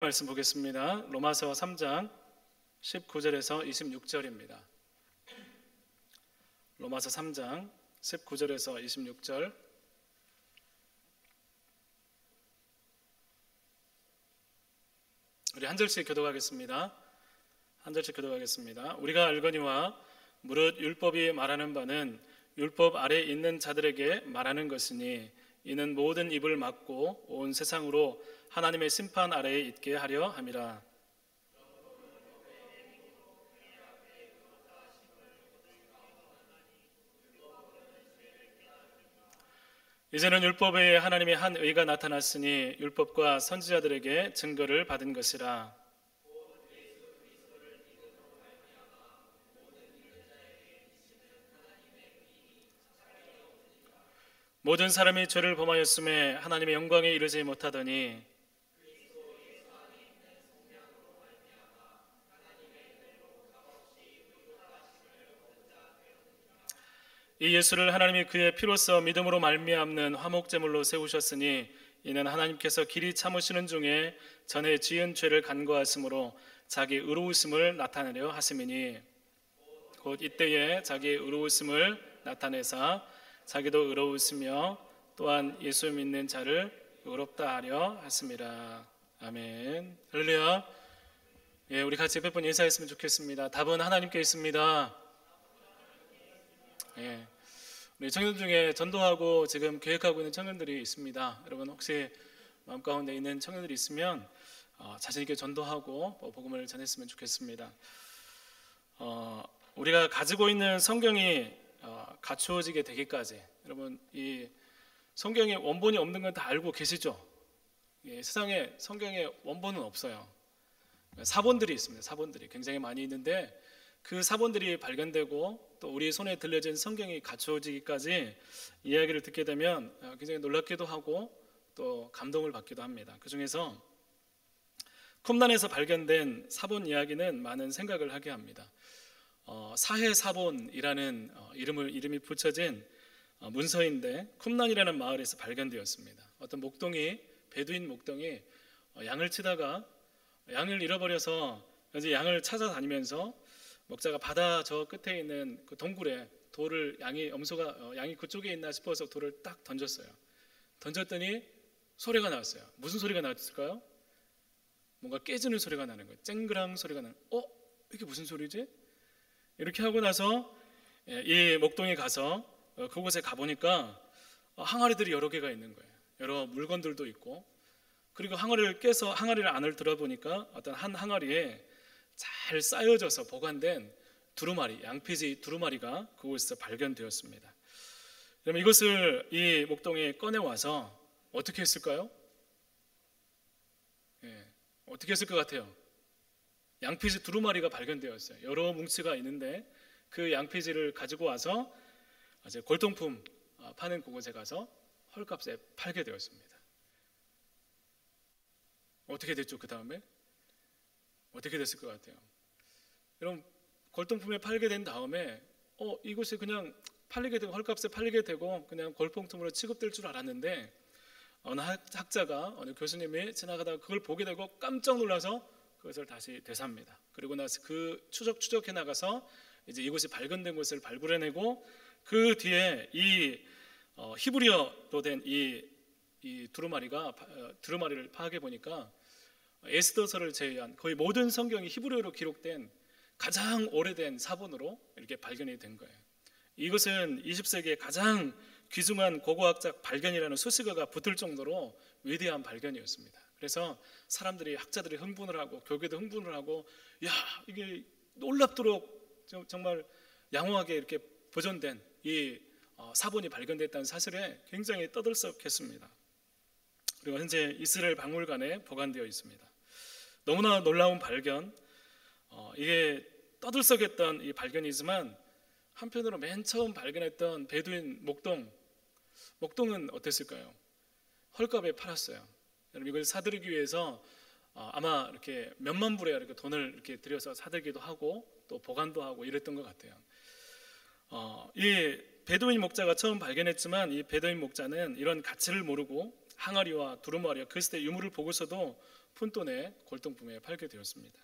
말씀 보겠습니다. 로마서 3장 19절에서 26절입니다. 로마서 3장 19절에서 26절. 우리 한 절씩 교독하겠습니다. 한 절씩 교독하겠습니다. 우리가 알거니와 무릇 율법이 말하는 바는 율법 아래 있는 자들에게 말하는 것이니 이는 모든 입을 막고 온 세상으로 하나님의 심판 아래에 있게 하려 함이라. 이제는 율법에 하나님의 한 의가 나타났으니 율법과 선지자들에게 증거를 받은 것이라. 모든 사람이 죄를 범하였음에 하나님의 영광에 이르지 못하더니 이 예수를 하나님이 그의 피로써 믿음으로 말미암는 화목제물로 세우셨으니 이는 하나님께서 길이 참으시는 중에 전에 지은 죄를 간과하심으로 자기 의로우심을 나타내려 하심이니 곧 이때에 자기의 의로우심을 나타내사 자기도 의로우시며 또한 예수 믿는 자를 의롭다 하려 하심이라. 아멘. 할렐루야. 예, 우리 같이 몇 번 인사했으면 좋겠습니다. 답은 하나님께 있습니다. 예, 우리 청년 중에 전도하고 지금 계획하고 있는 청년들이 있습니다. 여러분 혹시 마음 가운데 있는 청년들이 있으면 자신 있게 전도하고 복음을 전했으면 좋겠습니다. 우리가 가지고 있는 성경이 갖추어지게 되기까지, 여러분 이 성경에 원본이 없는 건 다 알고 계시죠? 예, 세상에 성경에 원본은 없어요. 사본들이 있습니다. 사본들이 굉장히 많이 있는데 그 사본들이 발견되고 또 우리 손에 들려진 성경이 갖추어지기까지 이야기를 듣게 되면 굉장히 놀랍기도 하고 또 감동을 받기도 합니다. 그 중에서 쿰란에서 발견된 사본 이야기는 많은 생각을 하게 합니다. 사해사본이라는 이름이 붙여진 문서인데 쿰란이라는 마을에서 발견되었습니다. 어떤 목동이, 베두인 목동이 양을 치다가 양을 잃어버려서 이제 양을 찾아다니면서 목자가 바다 저 끝에 있는 그 동굴에 돌을 양이 그쪽에 있나 싶어서 돌을 딱 던졌어요. 던졌더니 소리가 나왔어요. 무슨 소리가 나왔을까요? 뭔가 깨지는 소리가 나는 거예요. 쨍그랑 소리가 나는. 이게 무슨 소리지? 이렇게 하고 나서 이 목동에 가서 그곳에 가보니까 항아리들이 여러 개가 있는 거예요. 여러 물건들도 있고, 그리고 항아리를 깨서 항아리를 안을 들어보니까 어떤 한 항아리에 잘 쌓여져서 보관된 두루마리, 양피지 두루마리가 그곳에서 발견되었습니다. 그러면 이것을 이 목동에 꺼내와서 어떻게 했을까요? 어떻게 했을 것 같아요? 양피지 두루마리가 발견되었어요. 여러 뭉치가 있는데 그 양피지를 가지고 와서 이제 골동품 파는 그곳에 가서 헐값에 팔게 되었습니다. 어떻게 됐죠? 그 다음에 어떻게 됐을 것 같아요? 여러분, 골동품에 팔게 된 다음에 이것이 그냥 팔리게 되고 헐값에 팔리게 되고 그냥 골동품으로 취급될 줄 알았는데 어느 학자가, 어느 교수님이 지나가다가 그걸 보게 되고 깜짝 놀라서 그것을 다시 되삽니다. 그리고 나서 그 추적해 나가서 이제 이곳이 발견된 곳을 발굴해내고 그 뒤에 이 히브리어로 된 이 두루마리를 파악해 보니까 에스더서를 제외한 거의 모든 성경이 히브리어로 기록된 가장 오래된 사본으로 이렇게 발견이 된 거예요. 이것은 20세기의 가장 귀중한 고고학적 발견이라는 수식어가 붙을 정도로 위대한 발견이었습니다. 그래서 사람들이, 학자들이 흥분을 하고 교계도 흥분을 하고, 야, 이게 놀랍도록 정말 양호하게 이렇게 보존된 이 사본이 발견됐다는 사실에 굉장히 떠들썩했습니다. 그리고 현재 이스라엘 박물관에 보관되어 있습니다. 너무나 놀라운 발견, 이게 떠들썩했던 이 발견이지만 한편으로 맨 처음 발견했던 베두인 목동은 어땠을까요? 헐값에 팔았어요. 여러분, 이걸 사들이기 위해서 아마 이렇게 몇만 불에 이렇게 돈을 이렇게 들여서 사들기도 하고 또 보관도 하고 이랬던 것 같아요. 이 베두인 목자가 처음 발견했지만 이 베두인 목자는 이런 가치를 모르고 항아리와 두루마리와 그 시대 유물을 보고서도 푼돈의 골동품에 팔게 되었습니다.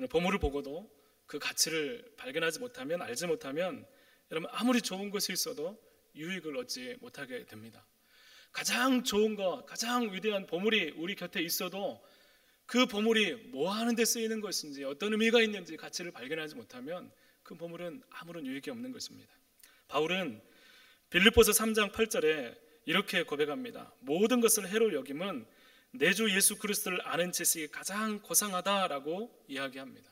보물을 보고도 그 가치를 발견하지 못하면, 알지 못하면 여러분 아무리 좋은 것이 있어도 유익을 얻지 못하게 됩니다. 가장 좋은 것, 가장 위대한 보물이 우리 곁에 있어도 그 보물이 뭐 하는 데 쓰이는 것인지, 어떤 의미가 있는지 가치를 발견하지 못하면 그 보물은 아무런 유익이 없는 것입니다. 바울은 빌립보서 3장 8절에 이렇게 고백합니다. 모든 것을 해로 여김은 내 주 예수 그리스도를 아는 지식이 가장 고상하다라고 이야기합니다.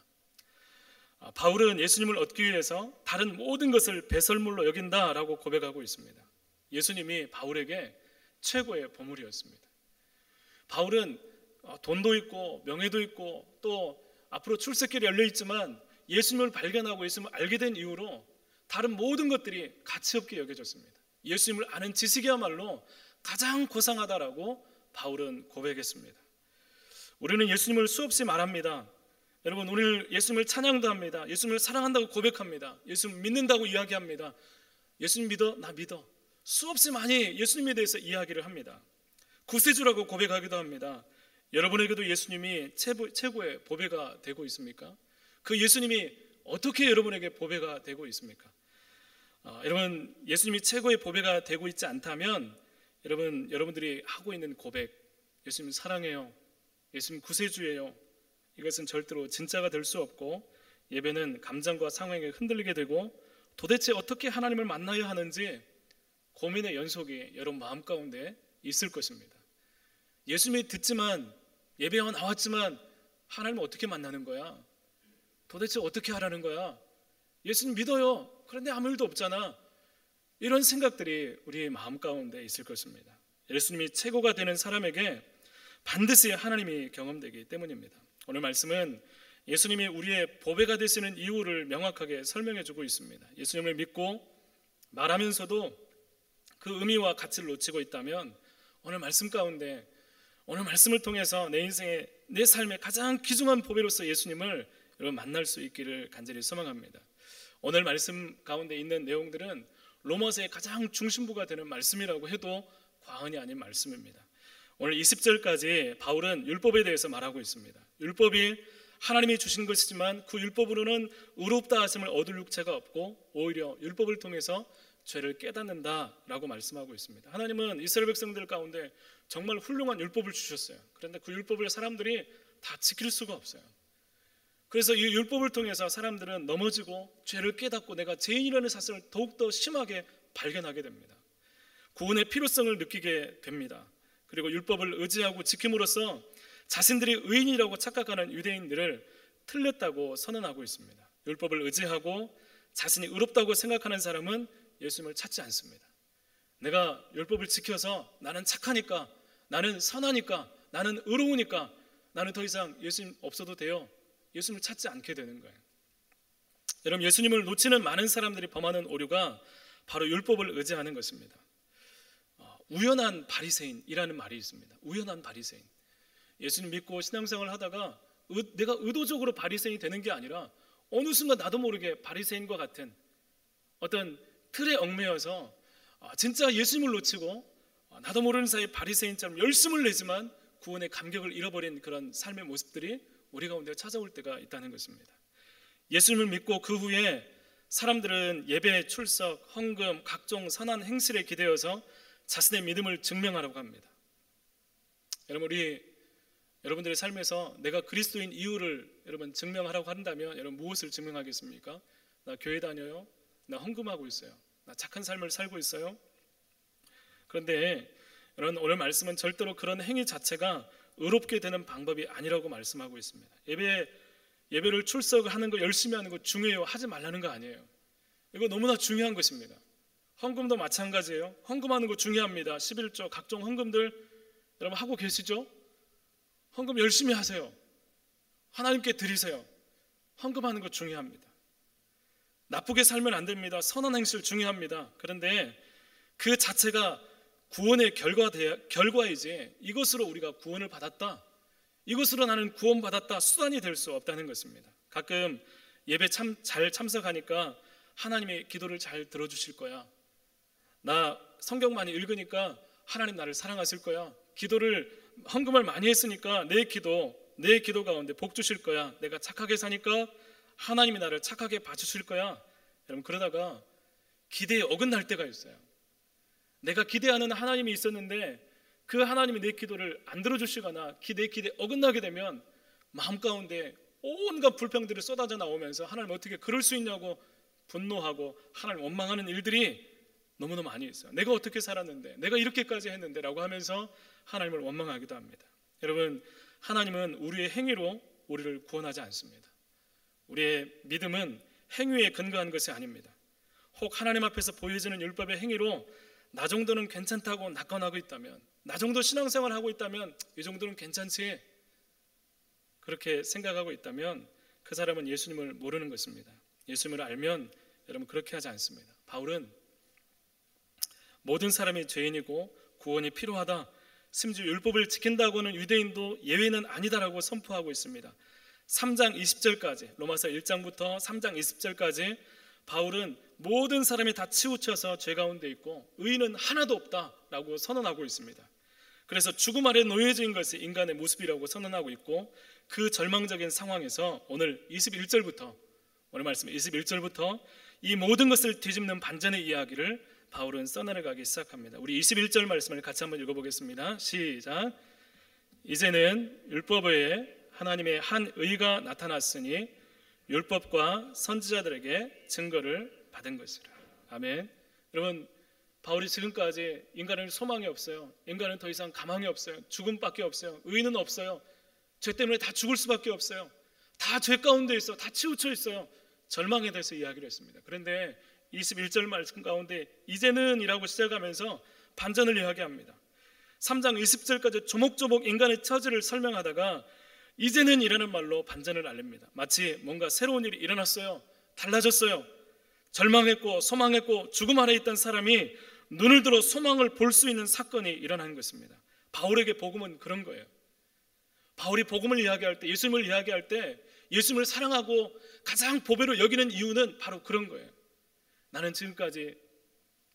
바울은 예수님을 얻기 위해서 다른 모든 것을 배설물로 여긴다라고 고백하고 있습니다. 예수님이 바울에게 최고의 보물이었습니다. 바울은 돈도 있고 명예도 있고 또 앞으로 출세길이 열려 있지만 예수님을 발견하고 예수님을 알게 된 이후로 다른 모든 것들이 가치없게 여겨졌습니다. 예수님을 아는 지식이야말로 가장 고상하다라고 바울은 고백했습니다. 우리는 예수님을 수없이 말합니다. 여러분, 오늘 예수님을 찬양도 합니다. 예수님을 사랑한다고 고백합니다. 예수님 믿는다고 이야기합니다. 예수님 믿어? 나 믿어. 수없이 많이 예수님에 대해서 이야기를 합니다. 구세주라고 고백하기도 합니다. 여러분에게도 예수님이 최고의 보배가 되고 있습니까? 그 예수님이 어떻게 여러분에게 보배가 되고 있습니까? 여러분, 예수님이 최고의 보배가 되고 있지 않다면 여러분들이 하고 있는 고백, 예수님 사랑해요, 예수님 구세주예요, 이것은 절대로 진짜가 될 수 없고 예배는 감정과 상황에 흔들리게 되고 도대체 어떻게 하나님을 만나야 하는지 고민의 연속이 여러분 마음 가운데 있을 것입니다. 예수님이 듣지만, 예배와 나왔지만 하나님을 어떻게 만나는 거야? 도대체 어떻게 하라는 거야? 예수님 믿어요. 그런데 아무 일도 없잖아. 이런 생각들이 우리의 마음 가운데 있을 것입니다. 예수님이 최고가 되는 사람에게 반드시 하나님이 경험되기 때문입니다. 오늘 말씀은 예수님이 우리의 보배가 되시는 이유를 명확하게 설명해 주고 있습니다. 예수님을 믿고 말하면서도 그 의미와 가치를 놓치고 있다면 오늘 말씀 가운데, 오늘 말씀을 통해서 내 인생의, 내 삶의 가장 귀중한 보배로서 예수님을 여러분 만날 수 있기를 간절히 소망합니다. 오늘 말씀 가운데 있는 내용들은 로마서의 가장 중심부가 되는 말씀이라고 해도 과언이 아닌 말씀입니다. 오늘 20절까지 바울은 율법에 대해서 말하고 있습니다. 율법이 하나님이 주신 것이지만 그 율법으로는 의롭다 하심을 얻을 육체가 없고 오히려 율법을 통해서 죄를 깨닫는다라고 말씀하고 있습니다. 하나님은 이스라엘 백성들 가운데 정말 훌륭한 율법을 주셨어요. 그런데 그 율법을 사람들이 다 지킬 수가 없어요. 그래서 이 율법을 통해서 사람들은 넘어지고 죄를 깨닫고 내가 죄인이라는 사실을 더욱더 심하게 발견하게 됩니다. 구원의 필요성을 느끼게 됩니다. 그리고 율법을 의지하고 지킴으로써 자신들이 의인이라고 착각하는 유대인들을 틀렸다고 선언하고 있습니다. 율법을 의지하고 자신이 의롭다고 생각하는 사람은 예수님을 찾지 않습니다. 내가 율법을 지켜서 나는 착하니까, 나는 선하니까, 나는 의로우니까 나는 더 이상 예수님 없어도 돼요. 예수님을 찾지 않게 되는 거예요. 여러분, 예수님을 놓치는 많은 사람들이 범하는 오류가 바로 율법을 의지하는 것입니다. 우연한 바리새인이라는 말이 있습니다. 우연한 바리새인. 예수님 믿고 신앙생활을 하다가 내가 의도적으로 바리새인이 되는 게 아니라 어느 순간 나도 모르게 바리새인과 같은 어떤 틀에 얽매여서 진짜 예수님을 놓치고 나도 모르는 사이에 바리새인처럼 열심을 내지만 구원의 감격을 잃어버린 그런 삶의 모습들이 우리 가운데 찾아올 때가 있다는 것입니다. 예수님을 믿고 그 후에 사람들은 예배, 출석, 헌금, 각종 선한 행실에 기대어서 자신의 믿음을 증명하려고 합니다. 여러분들의 삶에서 내가 그리스도인 이유를 여러분 증명하라고 한다면 여러분 무엇을 증명하겠습니까? 나 교회 다녀요? 나 헌금하고 있어요? 나 착한 삶을 살고 있어요? 그런데 여러분, 오늘 말씀은 절대로 그런 행위 자체가 의롭게 되는 방법이 아니라고 말씀하고 있습니다. 예배를 출석하는 거, 열심히 하는 거 중요해요. 하지 말라는 거 아니에요. 이거 너무나 중요한 것입니다. 헌금도 마찬가지예요. 헌금하는 거 중요합니다. 11조 각종 헌금들 여러분 하고 계시죠? 헌금 열심히 하세요. 하나님께 드리세요. 헌금하는 거 중요합니다. 나쁘게 살면 안 됩니다. 선한 행실 중요합니다. 그런데 그 자체가 구원의 결과이지 이것으로 우리가 구원을 받았다, 이것으로 나는 구원받았다 수단이 될 수 없다는 것입니다. 가끔 예배 잘 참석하니까 하나님의 기도를 잘 들어주실 거야. 나 성경 많이 읽으니까 하나님 나를 사랑하실 거야. 기도를 헌금을 많이 했으니까 내 기도 가운데 복 주실 거야. 내가 착하게 사니까 하나님이 나를 착하게 봐주실 거야. 여러분, 그러다가 기대에 어긋날 때가 있어요. 내가 기대하는 하나님이 있었는데 그 하나님이 내 기도를 안 들어주시거나 내 기대에 어긋나게 되면 마음 가운데 온갖 불평들이 쏟아져 나오면서 하나님 어떻게 그럴 수 있냐고 분노하고 하나님 원망하는 일들이 너무너무 많이 있어요. 내가 어떻게 살았는데, 내가 이렇게까지 했는데 라고 하면서 하나님을 원망하기도 합니다. 여러분, 하나님은 우리의 행위로 우리를 구원하지 않습니다. 우리의 믿음은 행위에 근거한 것이 아닙니다. 혹 하나님 앞에서 보여지는 율법의 행위로 나 정도는 괜찮다고 낙관하고 있다면, 나 정도 신앙생활 하고 있다면 이 정도는 괜찮지, 그렇게 생각하고 있다면 그 사람은 예수님을 모르는 것입니다. 예수님을 알면 여러분 그렇게 하지 않습니다. 바울은 모든 사람이 죄인이고 구원이 필요하다, 심지어 율법을 지킨다고는 유대인도 예외는 아니다라고 선포하고 있습니다. 3장 20절까지, 로마서 1장부터 3장 20절까지 바울은 모든 사람이 다 치우쳐서 죄 가운데 있고 의인은 하나도 없다라고 선언하고 있습니다. 그래서 죽음 아래 놓여진 것이 인간의 모습이라고 선언하고 있고, 그 절망적인 상황에서 오늘 21절부터, 오늘 말씀 21절부터 이 모든 것을 뒤집는 반전의 이야기를 바울은 써내려가기 시작합니다. 우리 21절 말씀을 같이 한번 읽어보겠습니다. 시작. 이제는 율법 외에 하나님의 한 의가 나타났으니 율법과 선지자들에게 증거를 받은 것이라. 아멘. 여러분, 바울이 지금까지 인간은 소망이 없어요. 인간은 더 이상 가망이 없어요. 죽음밖에 없어요. 의는 없어요. 죄 때문에 다 죽을 수밖에 없어요. 다 죄 가운데 있어. 다 치우쳐 있어요. 절망에 대해서 이야기를 했습니다. 그런데 21절 말씀 가운데 이제는 이라고 시작하면서 반전을 이야기합니다. 3장 20절까지 조목조목 인간의 처지를 설명하다가 이제는 이라는 말로 반전을 알립니다. 마치 뭔가 새로운 일이 일어났어요. 달라졌어요. 절망했고 소망했고 죽음 아래 있던 사람이 눈을 들어 소망을 볼 수 있는 사건이 일어난 것입니다. 바울에게 복음은 그런 거예요. 바울이 복음을 이야기할 때, 예수님을 이야기할 때 예수님을 사랑하고 가장 보배로 여기는 이유는 바로 그런 거예요. 나는 지금까지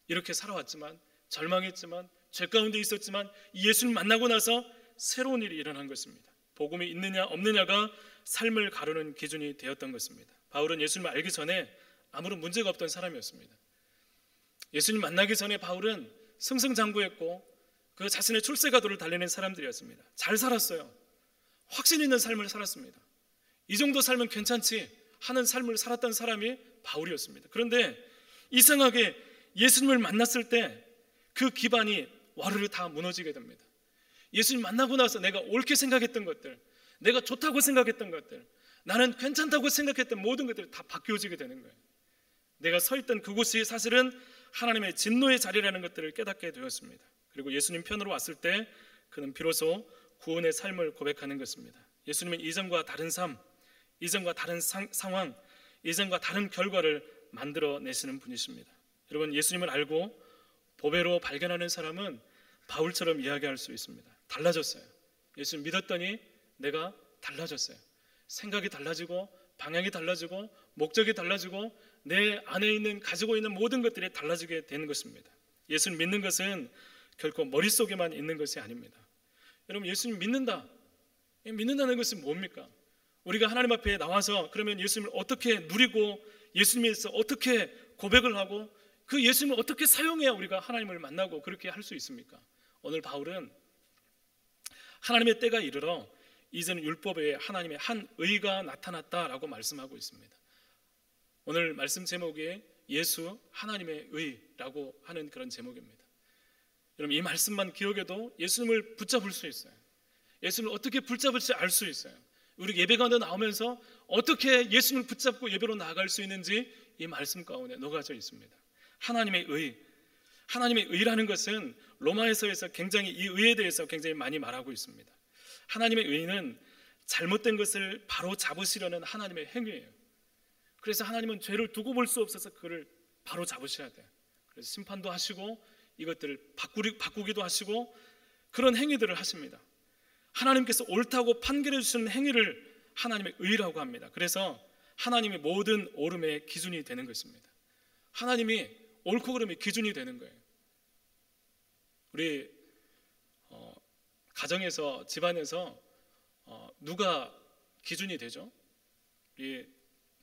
이렇게 살아왔지만, 절망했지만, 죄 가운데 있었지만 이 예수님 만나고 나서 새로운 일이 일어난 것입니다. 복음이 있느냐 없느냐가 삶을 가르는 기준이 되었던 것입니다. 바울은 예수님을 알기 전에 아무런 문제가 없던 사람이었습니다. 예수님 만나기 전에 바울은 승승장구했고 그 자신의 출세가도를 달리는 사람들이었습니다. 잘 살았어요. 확신 있는 삶을 살았습니다. 이 정도 살면 괜찮지 하는 삶을 살았던 사람이 바울이었습니다. 그런데 이상하게 예수님을 만났을 때 그 기반이 와르르 다 무너지게 됩니다. 예수님 만나고 나서 내가 옳게 생각했던 것들, 내가 좋다고 생각했던 것들, 나는 괜찮다고 생각했던 모든 것들이 다 바뀌어지게 되는 거예요. 내가 서 있던 그곳이 사실은 하나님의 진노의 자리라는 것들을 깨닫게 되었습니다. 그리고 예수님 편으로 왔을 때 그는 비로소 구원의 삶을 고백하는 것입니다. 예수님은 이전과 다른 삶, 이전과 다른 상황, 이전과 다른 결과를 만들어내시는 분이십니다. 여러분, 예수님을 알고 보배로 발견하는 사람은 바울처럼 이야기할 수 있습니다. 달라졌어요. 예수님 믿었더니 내가 달라졌어요. 생각이 달라지고 방향이 달라지고 목적이 달라지고 내 안에 있는 가지고 있는 모든 것들이 달라지게 되는 것입니다. 예수님 믿는 것은 결코 머릿속에만 있는 것이 아닙니다. 여러분, 예수님 믿는다는 것은 뭡니까? 우리가 하나님 앞에 나와서 그러면 예수님을 어떻게 누리고 예수님에서 어떻게 고백을 하고 그 예수님을 어떻게 사용해야 우리가 하나님을 만나고 그렇게 할 수 있습니까? 오늘 바울은 하나님의 때가 이르러 이제는 율법에 하나님의 한 의가 나타났다라고 말씀하고 있습니다. 오늘 말씀 제목이 예수 하나님의 의라고 하는 그런 제목입니다. 여러분, 이 말씀만 기억해도 예수님을 붙잡을 수 있어요. 예수님을 어떻게 붙잡을지 알 수 있어요. 우리 예배관에 나오면서 어떻게 예수님을 붙잡고 예배로 나아갈 수 있는지 이 말씀 가운데 녹아져 있습니다. 하나님의 의, 하나님의 의라는 것은 로마에서에서 굉장히 이 의에 대해서 굉장히 많이 말하고 있습니다. 하나님의 의는 잘못된 것을 바로 잡으시려는 하나님의 행위예요. 그래서 하나님은 죄를 두고 볼 수 없어서 그를 바로 잡으셔야 돼요. 그래서 심판도 하시고 이것들을 바꾸기도 하시고 그런 행위들을 하십니다. 하나님께서 옳다고 판결해 주시는 행위를 하나님의 의라고 합니다. 그래서 하나님이 모든 옳음의 기준이 되는 것입니다. 하나님이 옳고 그름의 기준이 되는 거예요. 우리 가정에서, 집안에서 누가 기준이 되죠?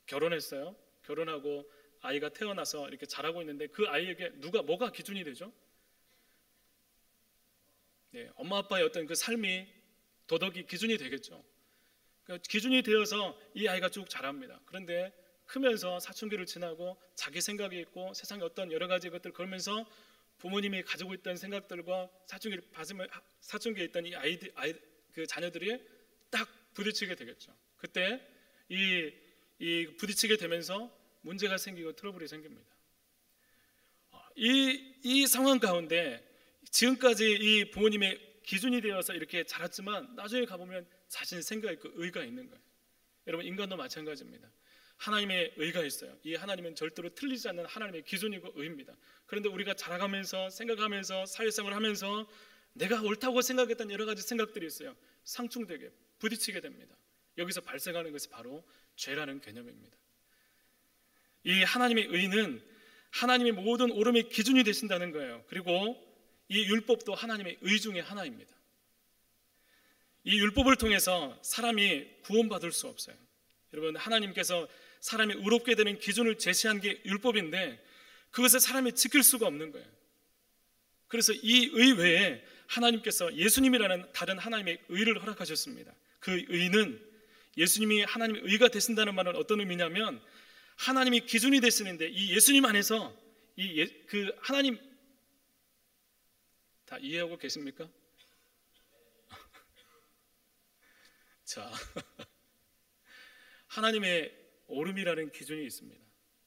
결혼했어요. 결혼하고 아이가 태어나서 이렇게 자라고 있는데 그 아이에게 뭐가 기준이 되죠? 네, 엄마 아빠의 어떤 그 삶이, 도덕이 기준이 되겠죠. 그러니까 기준이 되어서 이 아이가 쭉 자랍니다. 그런데 크면서 사춘기를 지나고 자기 생각이 있고 세상의 어떤 여러 가지 것들 걸면서 부모님이 가지고 있던 생각들과 사춘기에 있던 그 자녀들이 딱 부딪히게 되겠죠. 그때 이 부딪히게 되면서 문제가 생기고 트러블이 생깁니다. 이 상황 가운데 지금까지 이 부모님의 기준이 되어서 이렇게 자랐지만 나중에 가보면 자신 생각 있고 의가 있는 거예요. 여러분, 인간도 마찬가지입니다. 하나님의 의가 있어요. 이 하나님은 절대로 틀리지 않는 하나님의 기준이고 의입니다. 그런데 우리가 자라가면서 생각하면서 사회생활을 하면서 내가 옳다고 생각했던 여러 가지 생각들이 있어요. 상충되게 부딪히게 됩니다. 여기서 발생하는 것이 바로 죄라는 개념입니다. 이 하나님의 의는 하나님의 모든 옳음의 기준이 되신다는 거예요. 그리고 이 율법도 하나님의 의 중에 하나입니다. 이 율법을 통해서 사람이 구원받을 수 없어요. 여러분, 하나님께서 사람이 의롭게 되는 기준을 제시한 게 율법인데 그것을 사람이 지킬 수가 없는 거예요. 그래서 이 의 외에 하나님께서 예수님이라는 다른 하나님의 의를 허락하셨습니다. 그 의는, 예수님이 하나님의 의가 되신다는 말은 어떤 의미냐면 하나님이 기준이 되시는데 이 예수님 안에서 그 하나님, 다 이해하고 계십니까? 자, 하나님의 옳음이라는 기준이 있습니다.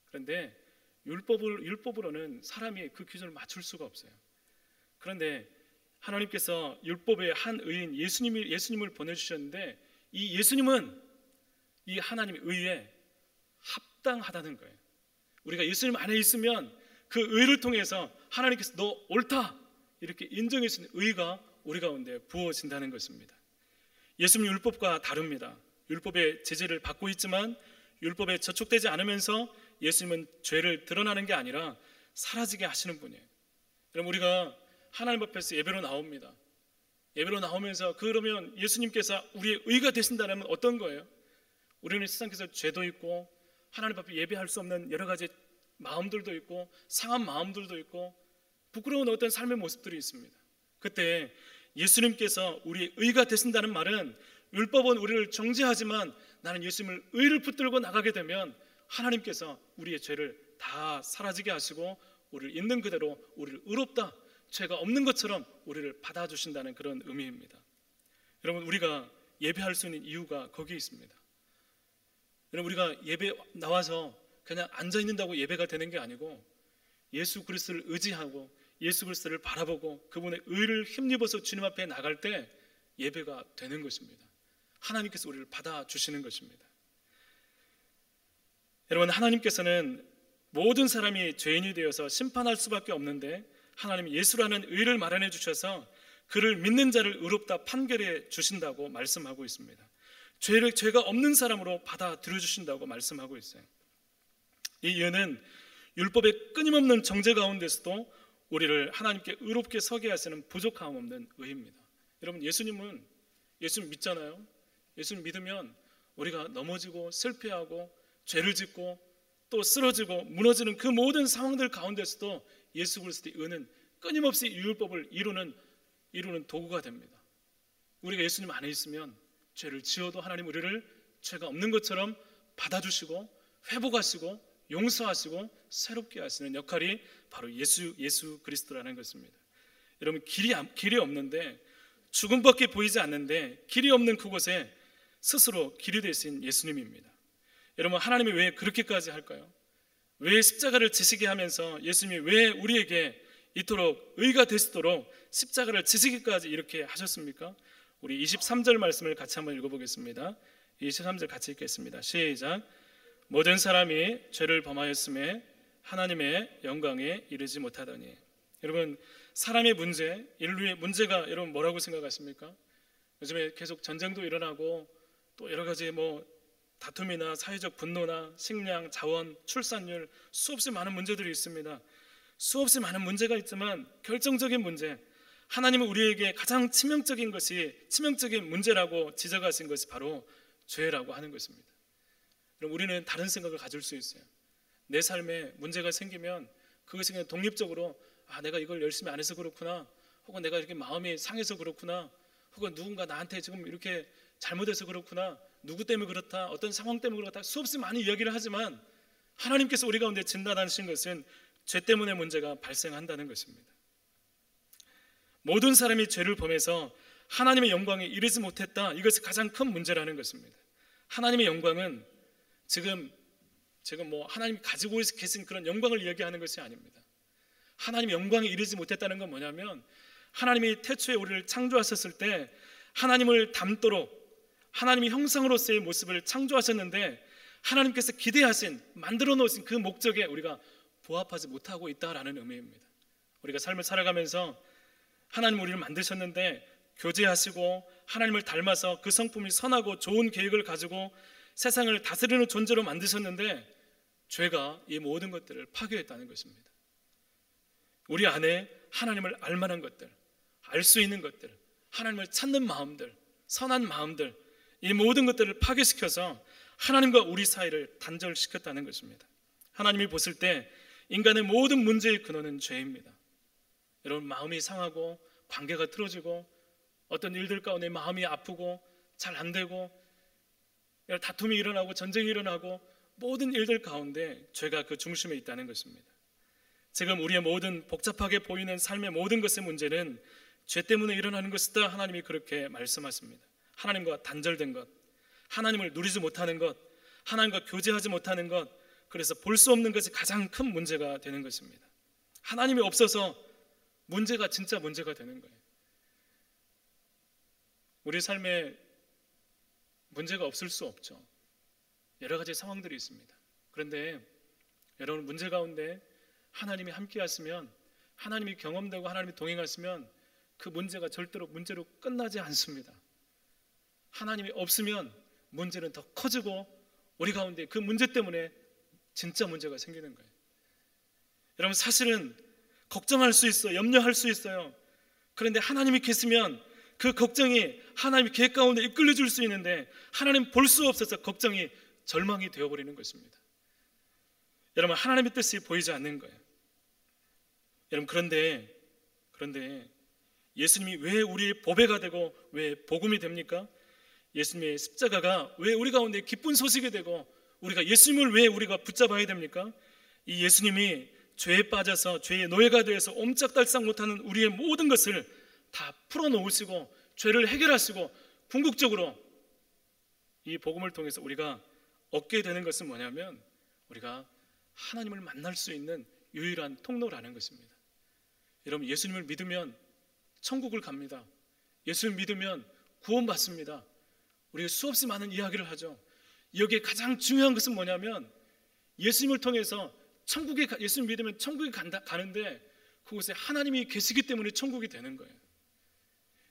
그런데 율법으로는 사람이 그 기준을 맞출 수가 없어요. 그런데 하나님께서 율법의 한 의인 예수님을 보내주셨는데 이 예수님은 이 하나님의 의에 합당하다는 거예요. 우리가 예수님 안에 있으면 그 의를 통해서 하나님께서 너 옳다 이렇게 인정해 주시는 의가 우리 가운데 부어진다는 것입니다. 예수님 율법과 다릅니다. 율법의 제재를 받고 있지만 율법에 저촉되지 않으면서 예수님은 죄를 드러나는 게 아니라 사라지게 하시는 분이에요. 여러분, 우리가 하나님 앞에서 예배로 나옵니다. 예배로 나오면서 그러면 예수님께서 우리의 의가 되신다면 어떤 거예요? 우리는 세상에서 죄도 있고 하나님 앞에 예배할 수 없는 여러 가지 마음들도 있고 상한 마음들도 있고 부끄러운 어떤 삶의 모습들이 있습니다. 그때 예수님께서 우리의 의가 되신다는 말은 율법은 우리를 정죄하지만 나는 예수님을 의를 붙들고 나가게 되면 하나님께서 우리의 죄를 다 사라지게 하시고 우리를 있는 그대로 우리를 의롭다, 죄가 없는 것처럼 우리를 받아주신다는 그런 의미입니다. 여러분, 우리가 예배할 수 있는 이유가 거기에 있습니다. 여러분, 우리가 예배 나와서 그냥 앉아있는다고 예배가 되는 게 아니고 예수 그리스도를 의지하고 예수 그리스도를 바라보고 그분의 의를 힘입어서 주님 앞에 나갈 때 예배가 되는 것입니다. 하나님께서 우리를 받아주시는 것입니다. 여러분, 하나님께서는 모든 사람이 죄인이 되어서 심판할 수밖에 없는데 하나님이 예수라는 의를 마련해 주셔서 그를 믿는 자를 의롭다 판결해 주신다고 말씀하고 있습니다. 죄가 없는 사람으로 받아들여 주신다고 말씀하고 있어요. 이 이유는 율법의 끊임없는 정죄 가운데서도 우리를 하나님께 의롭게 서게 하시는 부족함 없는 의입니다. 여러분, 예수님 믿잖아요. 예수님 믿으면 우리가 넘어지고 실패하고 죄를 짓고 또 쓰러지고 무너지는 그 모든 상황들 가운데서도 예수 그리스도의 의는 끊임없이 율법을 이루는 도구가 됩니다. 우리가 예수님 안에 있으면 죄를 지어도 하나님 우리를 죄가 없는 것처럼 받아주시고 회복하시고 용서하시고 새롭게 하시는 역할이 바로 예수 그리스도라는 것입니다. 여러분, 길이 없는데, 죽음밖에 보이지 않는데 길이 없는 그곳에 스스로 길이 되신 예수님입니다. 여러분, 하나님이 왜 그렇게까지 할까요? 왜 십자가를 지시게 하면서 예수님이 왜 우리에게 이토록 의가 되시도록 십자가를 지시기까지 이렇게 하셨습니까? 우리 23절 말씀을 같이 한번 읽어보겠습니다. 23절 같이 읽겠습니다. 시작. 모든 사람이 죄를 범하였음에 하나님의 영광에 이르지 못하더니. 여러분, 사람의 문제, 인류의 문제가 여러분 뭐라고 생각하십니까? 요즘에 계속 전쟁도 일어나고 또 여러 가지 다툼이나 사회적 분노나 식량, 자원, 출산율, 수없이 많은 문제들이 있습니다. 수없이 많은 문제가 있지만 결정적인 문제, 하나님은 우리에게 가장 치명적인 문제라고 지적하신 것이 바로 죄라고 하는 것입니다. 그럼 우리는 다른 생각을 가질 수 있어요. 내 삶에 문제가 생기면 그것이 그냥 독립적으로 내가 이걸 열심히 안 해서 그렇구나, 혹은 내가 이렇게 마음이 상해서 그렇구나, 혹은 누군가 나한테 지금 이렇게 잘못해서 그렇구나, 누구 때문에 그렇다, 어떤 상황 때문에 그렇다, 수없이 많은 이야기를 하지만 하나님께서 우리 가운데 진단하신 것은 죄 때문에 문제가 발생한다는 것입니다. 모든 사람이 죄를 범해서 하나님의 영광에 이르지 못했다, 이것이 가장 큰 문제라는 것입니다. 하나님의 영광은 지금 하나님이 가지고 계신 그런 영광을 이야기하는 것이 아닙니다. 하나님의 영광에 이르지 못했다는 건 뭐냐면, 하나님이 태초에 우리를 창조하셨을 때 하나님을 닮도록 하나님의 형상으로서의 모습을 창조하셨는데, 하나님께서 기대하신, 만들어 놓으신 그 목적에 우리가 부합하지 못하고 있다라는 의미입니다. 우리가 삶을 살아가면서 하나님 우리를 만드셨는데 교제하시고 하나님을 닮아서 그 성품이 선하고 좋은 계획을 가지고 세상을 다스리는 존재로 만드셨는데, 죄가 이 모든 것들을 파괴했다는 것입니다. 우리 안에 하나님을 알만한 것들, 알 수 있는 것들, 하나님을 찾는 마음들, 선한 마음들, 이 모든 것들을 파괴시켜서 하나님과 우리 사이를 단절시켰다는 것입니다. 하나님이 보실 때 인간의 모든 문제의 근원은 죄입니다. 여러분, 마음이 상하고 관계가 틀어지고 어떤 일들 가운데 마음이 아프고 잘 안 되고 다툼이 일어나고 전쟁이 일어나고 모든 일들 가운데 죄가 그 중심에 있다는 것입니다. 지금 우리의 모든 복잡하게 보이는 삶의 모든 것의 문제는 죄 때문에 일어나는 것이다, 하나님이 그렇게 말씀하십니다. 하나님과 단절된 것, 하나님을 누리지 못하는 것, 하나님과 교제하지 못하는 것, 그래서 볼 수 없는 것이 가장 큰 문제가 되는 것입니다. 하나님이 없어서 문제가 진짜 문제가 되는 거예요. 우리 삶에 문제가 없을 수 없죠. 여러 가지 상황들이 있습니다. 그런데 여러분, 문제 가운데 하나님이 함께 하시면, 하나님이 경험되고 하나님이 동행하시면 그 문제가 절대로 문제로 끝나지 않습니다. 하나님이 없으면 문제는 더 커지고 우리 가운데 그 문제 때문에 진짜 문제가 생기는 거예요. 여러분, 사실은 걱정할 수 있어요. 염려할 수 있어요. 그런데 하나님이 계시면 그 걱정이 하나님의 계획 가운데 이끌려 줄 수 있는데, 하나님 볼 수 없어서 걱정이 절망이 되어버리는 것입니다. 여러분, 하나님의 뜻이 보이지 않는 거예요. 여러분, 그런데 예수님이 왜 우리의 보배가 되고 왜 복음이 됩니까? 예수님의 십자가가 왜 우리 가운데 기쁜 소식이 되고 우리가 예수님을 왜 우리가 붙잡아야 됩니까? 이 예수님이 죄에 빠져서 죄의 노예가 되어서 옴짝달싹 못하는 우리의 모든 것을 다 풀어놓으시고 죄를 해결하시고 궁극적으로 이 복음을 통해서 우리가 얻게 되는 것은 뭐냐면, 우리가 하나님을 만날 수 있는 유일한 통로라는 것입니다. 여러분, 예수님을 믿으면 천국을 갑니다. 예수님을 믿으면 구원받습니다. 우리가 수없이 많은 이야기를 하죠. 여기에 가장 중요한 것은 뭐냐면, 예수님을 통해서 예수님 믿으면 천국에 가는데 그곳에 하나님이 계시기 때문에 천국이 되는 거예요.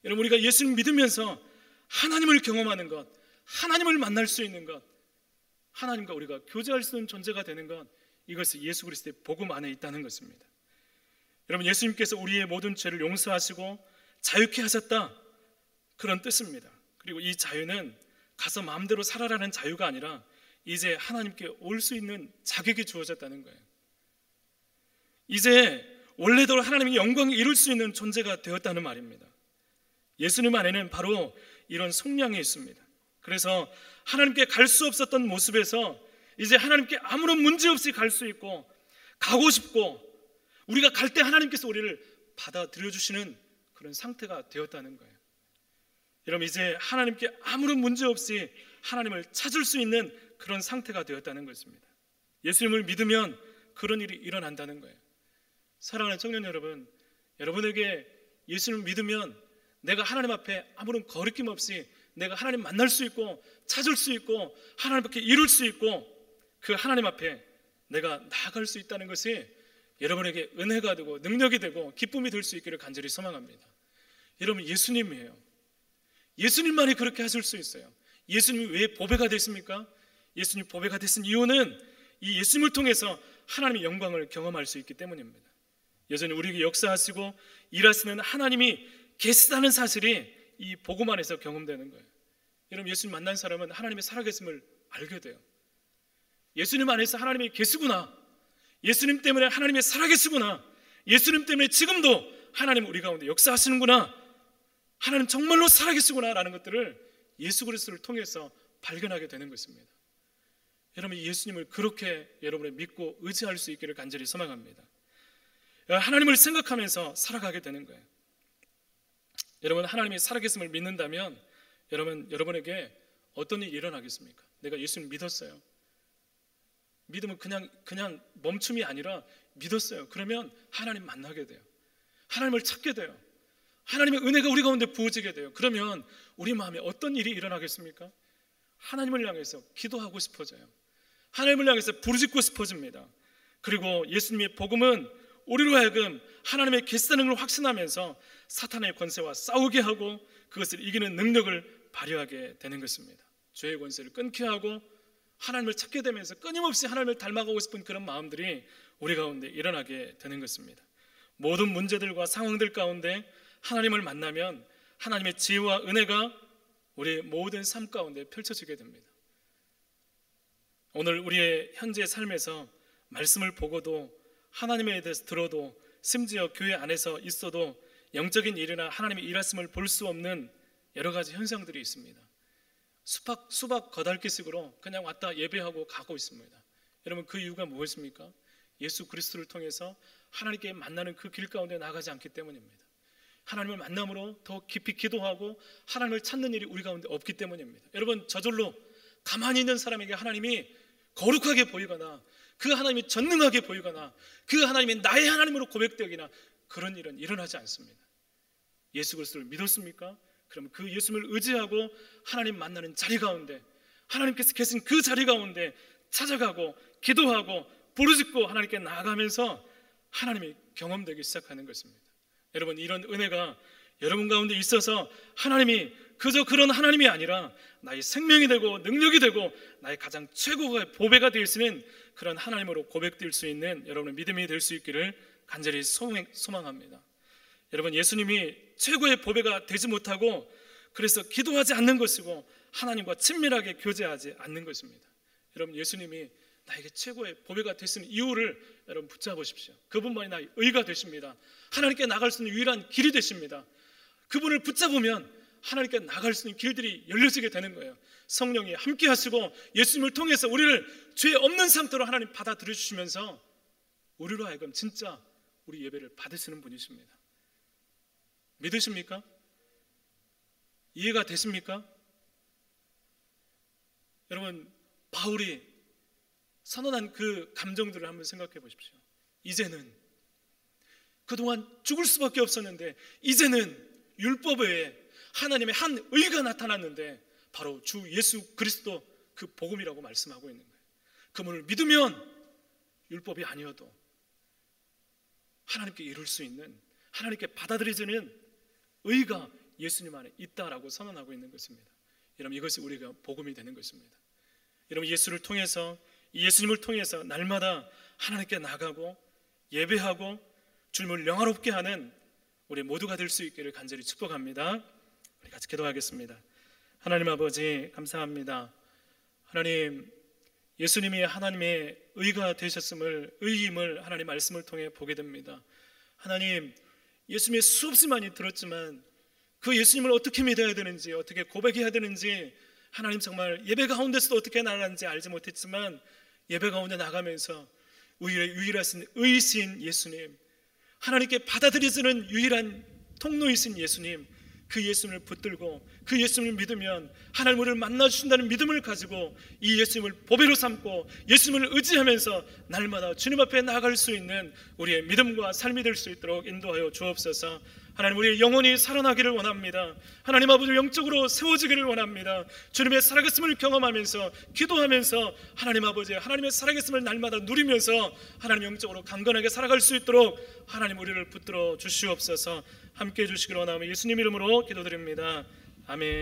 여러분, 우리가 예수님 믿으면서 하나님을 경험하는 것, 하나님을 만날 수 있는 것, 하나님과 우리가 교제할 수 있는 존재가 되는 것, 이것이 예수 그리스도의 복음 안에 있다는 것입니다. 여러분, 예수님께서 우리의 모든 죄를 용서하시고 자유케 하셨다, 그런 뜻입니다. 그리고 이 자유는 가서 마음대로 살아라는 자유가 아니라 이제 하나님께 올 수 있는 자격이 주어졌다는 거예요. 이제 원래대로 하나님의 영광에 이룰 수 있는 존재가 되었다는 말입니다. 예수님 안에는 바로 이런 속량이 있습니다. 그래서 하나님께 갈 수 없었던 모습에서 이제 하나님께 아무런 문제 없이 갈 수 있고, 가고 싶고, 우리가 갈 때 하나님께서 우리를 받아들여 주시는 그런 상태가 되었다는 거예요. 여러분, 이제 하나님께 아무런 문제 없이 하나님을 찾을 수 있는 그런 상태가 되었다는 것입니다. 예수님을 믿으면 그런 일이 일어난다는 거예요. 사랑하는 청년 여러분, 여러분에게 예수님을 믿으면 내가 하나님 앞에 아무런 거리낌 없이 내가 하나님 만날 수 있고 찾을 수 있고 하나님께 이룰 수 있고 그 하나님 앞에 내가 나아갈 수 있다는 것이 여러분에게 은혜가 되고 능력이 되고 기쁨이 될 수 있기를 간절히 소망합니다. 여러분, 예수님이에요. 예수님만이 그렇게 하실 수 있어요. 예수님이 왜 보배가 됐습니까? 예수님이 보배가 되신 이유는 이 예수님을 통해서 하나님의 영광을 경험할 수 있기 때문입니다. 여전히 우리에게 역사하시고 일하시는 하나님이 계시다는 사실이 이 복음 안에서 경험되는 거예요. 여러분, 예수님 만난 사람은 하나님의 살아계심을 알게 돼요. 예수님 안에서 하나님이 계시구나, 예수님 때문에 하나님이 살아계시구나, 예수님 때문에 지금도 하나님 우리 가운데 역사하시는구나, 하나님 정말로 살아계시구나 라는 것들을 예수 그리스도를 통해서 발견하게 되는 것입니다. 여러분, 예수님을 그렇게 여러분이 믿고 의지할 수 있기를 간절히 소망합니다. 하나님을 생각하면서 살아가게 되는 거예요. 여러분, 하나님이 살아계심을 믿는다면 여러분에게 어떤 일이 일어나겠습니까? 내가 예수님 믿었어요. 믿음은 그냥 멈춤이 아니라 믿었어요. 그러면 하나님 만나게 돼요. 하나님을 찾게 돼요. 하나님의 은혜가 우리 가운데 부어지게 돼요. 그러면 우리 마음에 어떤 일이 일어나겠습니까? 하나님을 향해서 기도하고 싶어져요. 하나님을 향해서 부르짖고 싶어집니다. 그리고 예수님의 복음은 우리로 하여금 하나님의 계시다는 걸 확신하면서 사탄의 권세와 싸우게 하고 그것을 이기는 능력을 발휘하게 되는 것입니다. 죄의 권세를 끊게 하고 하나님을 찾게 되면서 끊임없이 하나님을 닮아가고 싶은 그런 마음들이 우리 가운데 일어나게 되는 것입니다. 모든 문제들과 상황들 가운데 하나님을 만나면 하나님의 지혜와 은혜가 우리의 모든 삶 가운데 펼쳐지게 됩니다. 오늘 우리의 현재 삶에서 말씀을 보고도 하나님에 대해서 들어도 심지어 교회 안에서 있어도 영적인 일이나 하나님의 일하심을 볼 수 없는 여러 가지 현상들이 있습니다. 수박 거달기식으로 그냥 왔다 예배하고 가고 있습니다. 여러분, 그 이유가 무엇입니까? 예수 그리스도를 통해서 하나님께 만나는 그 길 가운데 나가지 않기 때문입니다. 하나님을 만남으로 더 깊이 기도하고 하나님을 찾는 일이 우리 가운데 없기 때문입니다. 여러분, 저절로 가만히 있는 사람에게 하나님이 거룩하게 보이거나 그 하나님이 전능하게 보이거나 그 하나님이 나의 하나님으로 고백되거나 그런 일은 일어나지 않습니다. 예수 그리스도를 믿었습니까? 그러면 그 예수님을 의지하고 하나님 만나는 자리 가운데, 하나님께서 계신 그 자리 가운데 찾아가고 기도하고 부르짖고 하나님께 나아가면서 하나님이 경험되기 시작하는 것입니다. 여러분, 이런 은혜가 여러분 가운데 있어서 하나님이 그저 그런 하나님이 아니라 나의 생명이 되고 능력이 되고 나의 가장 최고의 보배가 되시는 그런 하나님으로 고백될 수 있는 여러분의 믿음이 될 수 있기를 간절히 소망합니다. 여러분, 예수님이 최고의 보배가 되지 못하고 그래서 기도하지 않는 것이고 하나님과 친밀하게 교제하지 않는 것입니다. 여러분, 예수님이 나에게 최고의 보배가 되시는 이유를 여러분 붙잡으십시오. 그분만이 나의 의가 되십니다. 하나님께 나갈 수 있는 유일한 길이 되십니다. 그분을 붙잡으면 하나님께 나갈 수 있는 길들이 열려지게 되는 거예요. 성령이 함께 하시고 예수님을 통해서 우리를 죄 없는 상태로 하나님 받아들여 주시면서 우리로 하여금 진짜 우리 예배를 받으시는 분이십니다. 믿으십니까? 이해가 되십니까? 여러분, 바울이 선언한 그 감정들을 한번 생각해 보십시오. 이제는 그동안 죽을 수밖에 없었는데 이제는 율법 외에 하나님의 한 의가 나타났는데 바로 주 예수 그리스도 그 복음이라고 말씀하고 있는 거예요. 그분을 믿으면 율법이 아니어도 하나님께 이룰 수 있는, 하나님께 받아들여지는 의가 예수님 안에 있다라고 선언하고 있는 것입니다. 여러분, 이것이 우리가 복음이 되는 것입니다. 여러분, 예수를 통해서, 예수님을 통해서 날마다 하나님께 나가고 예배하고 주님을 영화롭게 하는 우리 모두가 될 수 있기를 간절히 축복합니다. 우리 같이 기도하겠습니다. 하나님 아버지, 감사합니다. 하나님, 예수님이 하나님의 의가 되셨음을, 의임을 하나님 말씀을 통해 보게 됩니다. 하나님, 예수님의 수없이 많이 들었지만 그 예수님을 어떻게 믿어야 되는지, 어떻게 고백해야 되는지, 하나님 정말 예배 가운데서도 어떻게 나가는지 알지 못했지만 예배 가운데 나가면서 유일하신 의이신 예수님, 하나님께 받아들여지는 유일한 통로이신 예수님, 그 예수님을 붙들고 그 예수님을 믿으면 하나님 우리를 만나주신다는 믿음을 가지고 이 예수님을 보배로 삼고 예수님을 의지하면서 날마다 주님 앞에 나아갈 수 있는 우리의 믿음과 삶이 될 수 있도록 인도하여 주옵소서. 하나님, 우리의 영혼이 살아나기를 원합니다. 하나님 아버지, 영적으로 세워지기를 원합니다. 주님의 살아계심을 경험하면서 기도하면서 하나님 아버지, 하나님의 살아계심을 날마다 누리면서 하나님 영적으로 강건하게 살아갈 수 있도록 하나님 우리를 붙들어 주시옵소서. 함께해 주시기를 원하며 예수님 이름으로 기도드립니다. 아멘.